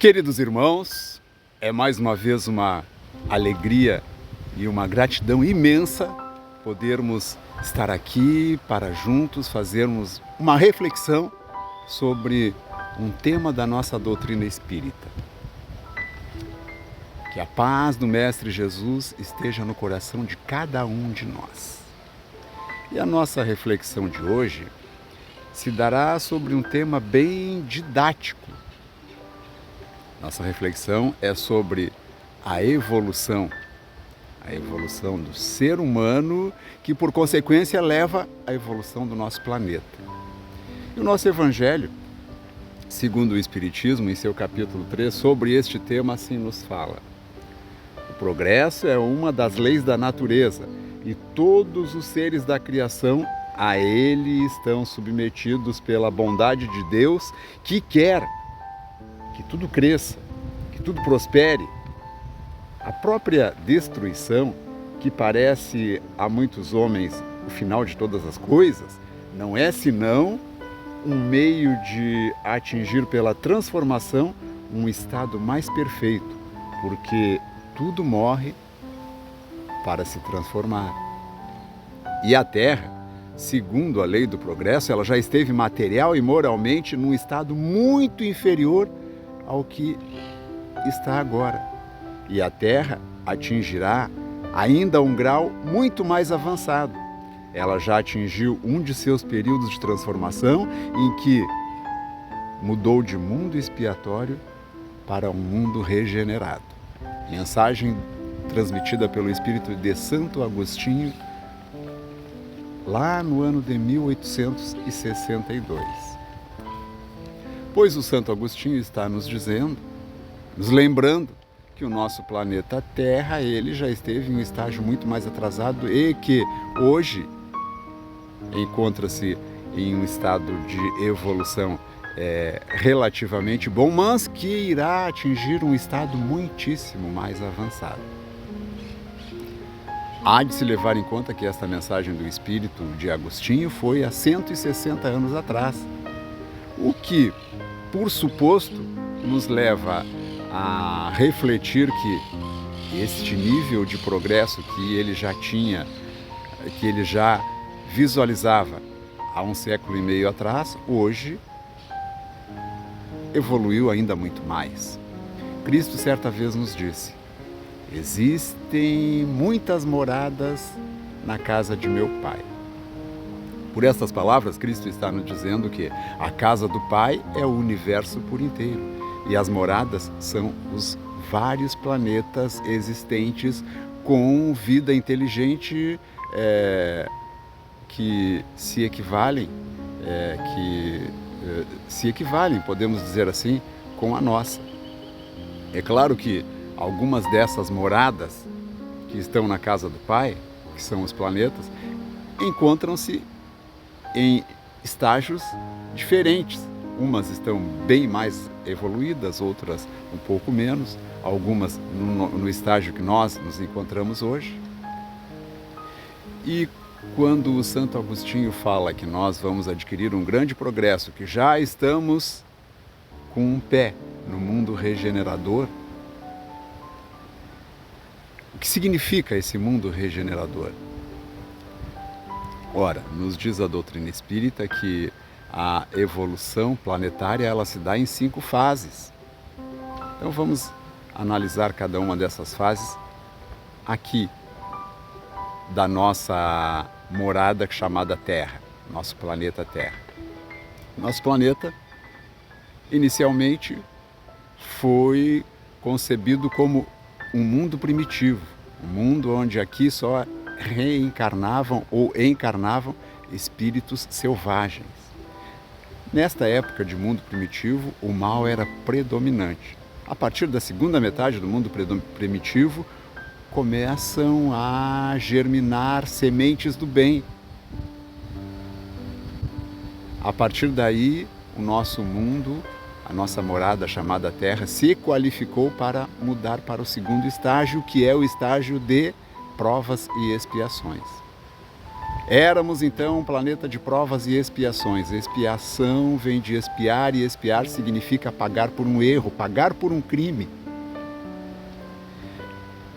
Queridos irmãos, é mais uma vez uma alegria e uma gratidão imensa podermos estar aqui para juntos fazermos uma reflexão sobre um tema da nossa doutrina espírita. Que a paz do Mestre Jesus esteja no coração de cada um de nós. E a nossa reflexão de hoje se dará sobre um tema bem didático. Nossa reflexão é sobre a evolução do ser humano, que por consequência leva à evolução do nosso planeta. E o nosso Evangelho, segundo o Espiritismo, em seu capítulo 3, sobre este tema assim nos fala: o progresso é uma das leis da natureza e todos os seres da criação a ele estão submetidos pela bondade de Deus, que quer que tudo cresça, que tudo prospere. A própria destruição, que parece a muitos homens o final de todas as coisas, não é senão um meio de atingir pela transformação um estado mais perfeito, porque tudo morre para se transformar. E a Terra, segundo a lei do progresso, ela já esteve material e moralmente num estado muito inferior ao que está agora. E a Terra atingirá ainda um grau muito mais avançado. Ela já atingiu um de seus períodos de transformação em que mudou de mundo expiatório para um mundo regenerado. Mensagem transmitida pelo Espírito de Santo Agostinho lá no ano de 1862. Pois o Santo Agostinho está nos dizendo, nos lembrando que o nosso planeta Terra, ele já esteve em um estágio muito mais atrasado e que hoje encontra-se em um estado de evolução relativamente bom, mas que irá atingir um estado muitíssimo mais avançado. Há de se levar em conta que esta mensagem do Espírito de Agostinho foi há 160 anos atrás, o que, por suposto, nos leva a refletir que este nível de progresso que ele já tinha, que ele já visualizava há um século e meio atrás, hoje evoluiu ainda muito mais. Cristo certa vez nos disse: existem muitas moradas na casa de meu Pai. Por estas palavras, Cristo está nos dizendo que a casa do Pai é o universo por inteiro. E as moradas são os vários planetas existentes com vida inteligente que se equivalem, podemos dizer assim, com a nossa. É claro que algumas dessas moradas que estão na casa do Pai, que são os planetas, encontram-se em estágios diferentes. Umas estão bem mais evoluídas, outras um pouco menos, algumas no estágio que nós nos encontramos hoje. E quando o Santo Agostinho fala que nós vamos adquirir um grande progresso, que já estamos com um pé no mundo regenerador, o que significa esse mundo regenerador? Ora, nos diz a doutrina espírita que a evolução planetária ela se dá em 5 fases. Então vamos analisar cada uma dessas fases aqui da nossa morada chamada Terra, nosso planeta Terra. Nosso planeta inicialmente foi concebido como um mundo primitivo, um mundo onde aqui só reencarnavam ou encarnavam espíritos selvagens. Nesta época de mundo primitivo, o mal era predominante. A partir da segunda metade do mundo primitivo, começam a germinar sementes do bem. A partir daí, o nosso mundo, a nossa morada chamada Terra, se qualificou para mudar para o segundo estágio, que é o estágio de provas e expiações. Éramos então um planeta de provas e expiações. Expiação vem de expiar, e expiar significa pagar por um erro, pagar por um crime.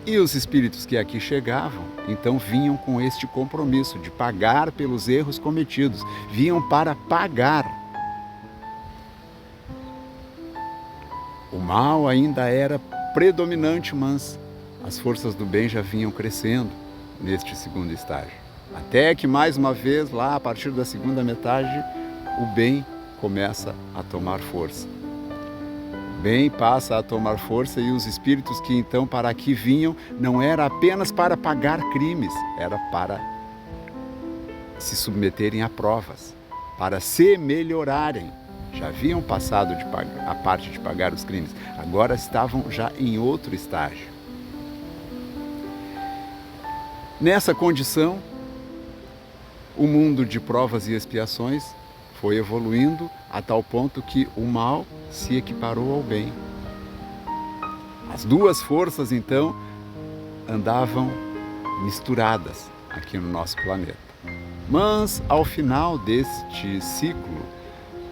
E os espíritos que aqui chegavam, então vinham com este compromisso de pagar pelos erros cometidos, vinham para pagar. O mal ainda era predominante, mas as forças do bem já vinham crescendo neste segundo estágio. Até que, mais uma vez, lá a partir da segunda metade, o bem começa a tomar força. O bem passa a tomar força, e os espíritos que então para aqui vinham não era apenas para pagar crimes, era para se submeterem a provas, para se melhorarem. Já haviam passado a parte de pagar os crimes, agora estavam já em outro estágio. Nessa condição, o mundo de provas e expiações foi evoluindo a tal ponto que o mal se equiparou ao bem. As duas forças, então, andavam misturadas aqui no nosso planeta. Mas, ao final deste ciclo,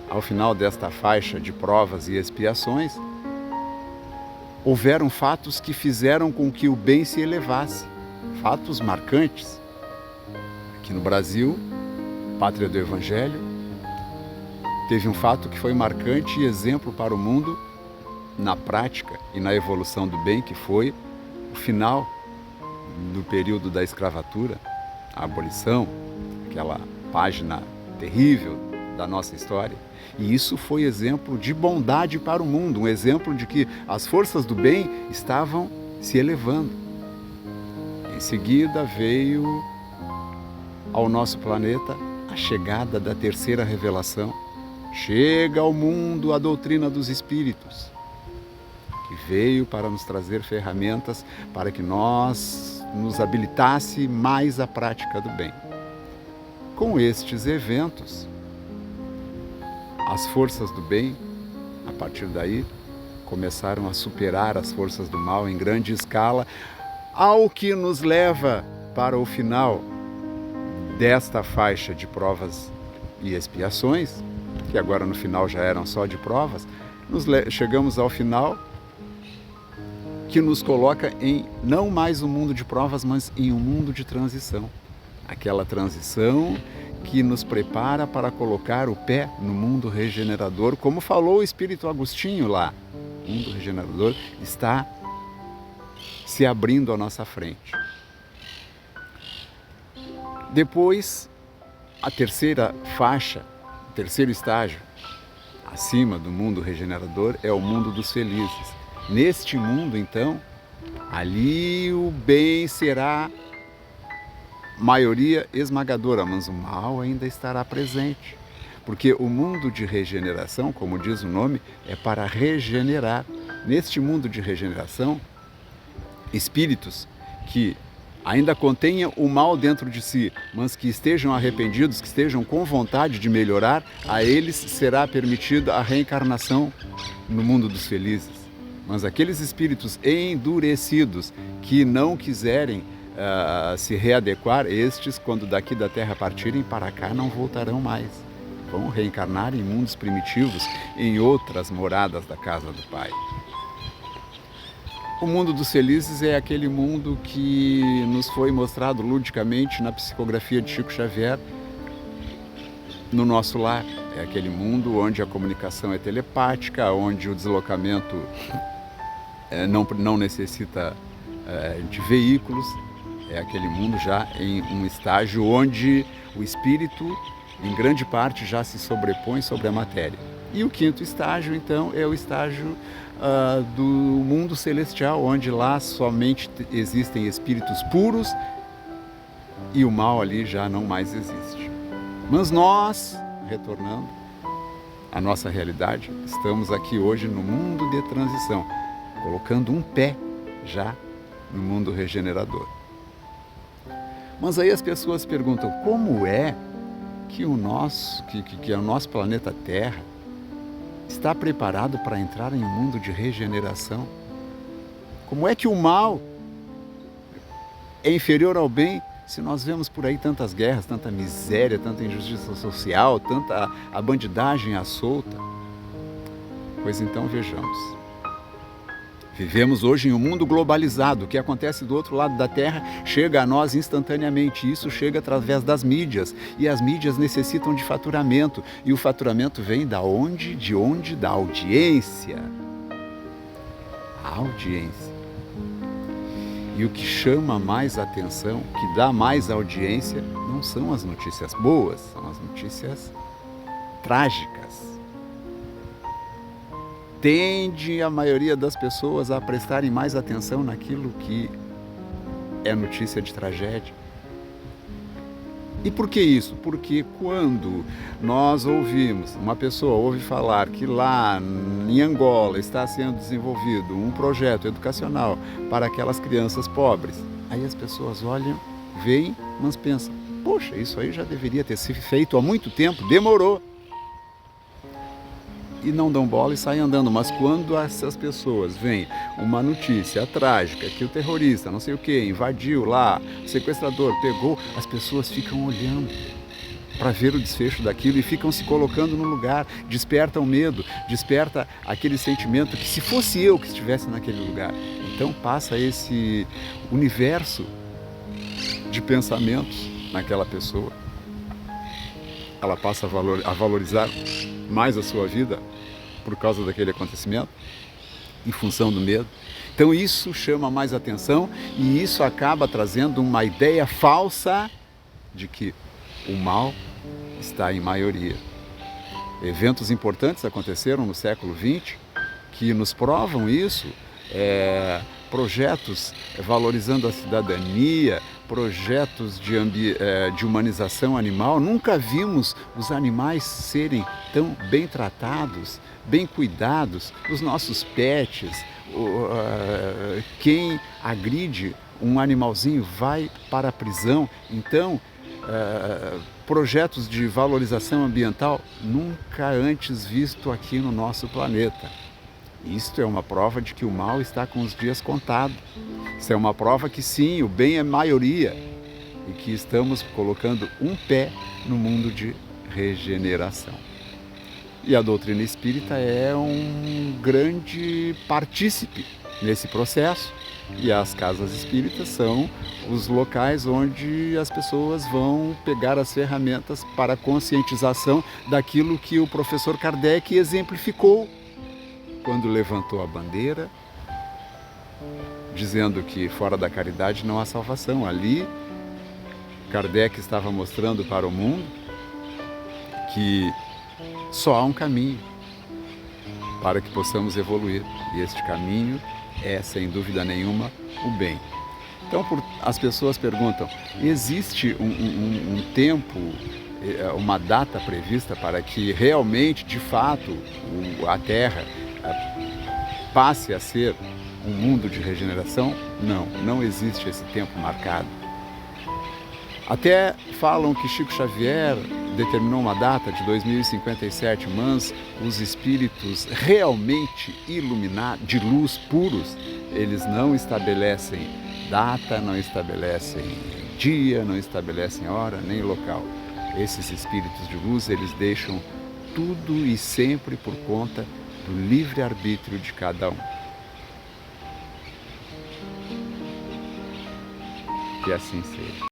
ao final desta faixa de provas e expiações, houveram fatos que fizeram com que o bem se elevasse, fatos marcantes. Aqui no Brasil, pátria do Evangelho, teve um fato que foi marcante e exemplo para o mundo na prática e na evolução do bem, que foi o final do período da escravatura, a abolição, aquela página terrível da nossa história. E isso foi exemplo de bondade para o mundo, um exemplo de que as forças do bem estavam se elevando. Em seguida veio ao nosso planeta a chegada da terceira revelação. Chega ao mundo a doutrina dos espíritos, que veio para nos trazer ferramentas para que nós nos habilitasse mais à prática do bem. Com estes eventos, as forças do bem, a partir daí, começaram a superar as forças do mal em grande escala, ao que nos leva para o final desta faixa de provas e expiações, que agora no final já eram só de provas. Chegamos ao final que nos coloca em não mais um mundo de provas, mas em um mundo de transição. Aquela transição que nos prepara para colocar o pé no mundo regenerador, como falou o Espírito Agostinho lá. O mundo regenerador está se abrindo à nossa frente. Depois, a terceira faixa, o terceiro estágio, acima do mundo regenerador, é o mundo dos felizes. Neste mundo, então, ali o bem será maioria esmagadora, mas o mal ainda estará presente. Porque o mundo de regeneração, como diz o nome, é para regenerar. Neste mundo de regeneração, espíritos que ainda contenham o mal dentro de si, mas que estejam arrependidos, que estejam com vontade de melhorar, a eles será permitida a reencarnação no mundo dos felizes. Mas aqueles espíritos endurecidos que não quiserem se readequar, estes, quando daqui da Terra partirem para cá, não voltarão mais. Vão reencarnar em mundos primitivos, em outras moradas da casa do Pai. O mundo dos felizes é aquele mundo que nos foi mostrado ludicamente na psicografia de Chico Xavier, no nosso lar. É aquele mundo onde a comunicação é telepática, onde o deslocamento não necessita de veículos. É aquele mundo já em um estágio onde o espírito, em grande parte, já se sobrepõe sobre a matéria. E o quinto estágio, então, é o estágio do mundo celestial, onde lá somente existem espíritos puros e o mal ali já não mais existe. Mas nós, retornando à nossa realidade, estamos aqui hoje no mundo de transição, colocando um pé já no mundo regenerador. Mas aí as pessoas perguntam, como é que o nosso planeta Terra está preparado para entrar em um mundo de regeneração? Como é que o mal é inferior ao bem Se nós vemos por aí tantas guerras, tanta miséria, tanta injustiça social, tanta a bandidagem à solta, pois então vejamos. Vivemos hoje em um mundo globalizado. O que acontece do outro lado da Terra chega a nós instantaneamente. Isso chega através das mídias. E as mídias necessitam de faturamento. E o faturamento vem da onde? De onde? Da audiência. A audiência. E o que chama mais atenção, que dá mais audiência, não são as notícias boas, são as notícias trágicas. Tende a maioria das pessoas a prestarem mais atenção naquilo que é notícia de tragédia. E por que isso? Porque quando nós ouvimos, uma pessoa ouve falar que lá em Angola está sendo desenvolvido um projeto educacional para aquelas crianças pobres, aí as pessoas olham, veem, mas pensam, poxa, isso aí já deveria ter sido feito há muito tempo, demorou. E não dão bola e saem andando. Mas quando essas pessoas veem uma notícia trágica, que o terrorista, não sei o que, invadiu lá, o sequestrador pegou, as pessoas ficam olhando para ver o desfecho daquilo e ficam se colocando no lugar, desperta o medo, desperta aquele sentimento que se fosse eu que estivesse naquele lugar. Então passa esse universo de pensamentos naquela pessoa. Ela passa a valorizar mais a sua vida por causa daquele acontecimento, em função do medo. Então isso chama mais atenção e isso acaba trazendo uma ideia falsa de que o mal está em maioria. Eventos importantes aconteceram no século XX que nos provam isso, projetos valorizando a cidadania, projetos de humanização animal. Nunca vimos os animais serem tão bem tratados, bem cuidados, os nossos pets. Quem agride um animalzinho vai para a prisão. Então, projetos de valorização ambiental nunca antes visto aqui no nosso planeta. Isto é uma prova de que o mal está com os dias contados. Isso é uma prova que sim, o bem é maioria e que estamos colocando um pé no mundo de regeneração. E a doutrina espírita é um grande partícipe nesse processo. E as casas espíritas são os locais onde as pessoas vão pegar as ferramentas para a conscientização daquilo que o professor Kardec exemplificou quando levantou a bandeira, dizendo que fora da caridade não há salvação. Ali, Kardec estava mostrando para o mundo que só há um caminho para que possamos evoluir. E este caminho é, sem dúvida nenhuma, o bem. Então, as pessoas perguntam, existe um tempo, uma data prevista para que realmente, de fato, a Terra passe a ser um mundo de regeneração? Não, não existe esse tempo marcado. Até falam que Chico Xavier determinou uma data de 2057, mas os espíritos realmente iluminados, de luz puros, eles não estabelecem data, não estabelecem dia, não estabelecem hora, nem local. Esses espíritos de luz, eles deixam tudo e sempre por conta do livre-arbítrio de cada um. Que assim seja.